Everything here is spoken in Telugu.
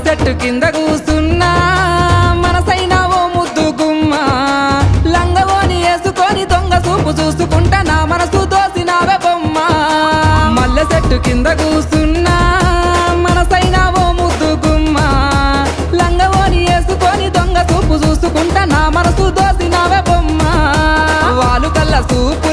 చెట్టు కింద కూసున్నా మనసైనా ఓ ముద్దు గుమ్మ లంగవోని వేసుకొని దొంగ చూపు చూసుకుంటా నా మనసు దోసినావే బొమ్మ మల్లె చెట్టు కింద కూసున్నా మనసైనా ఓ ముద్దు గుమ్మ లంగవోని వేసుకొని దొంగ చూపు చూసుకుంటా నా మనసు దోసినావే బొమ్మ వాలు కళ్ళ చూపు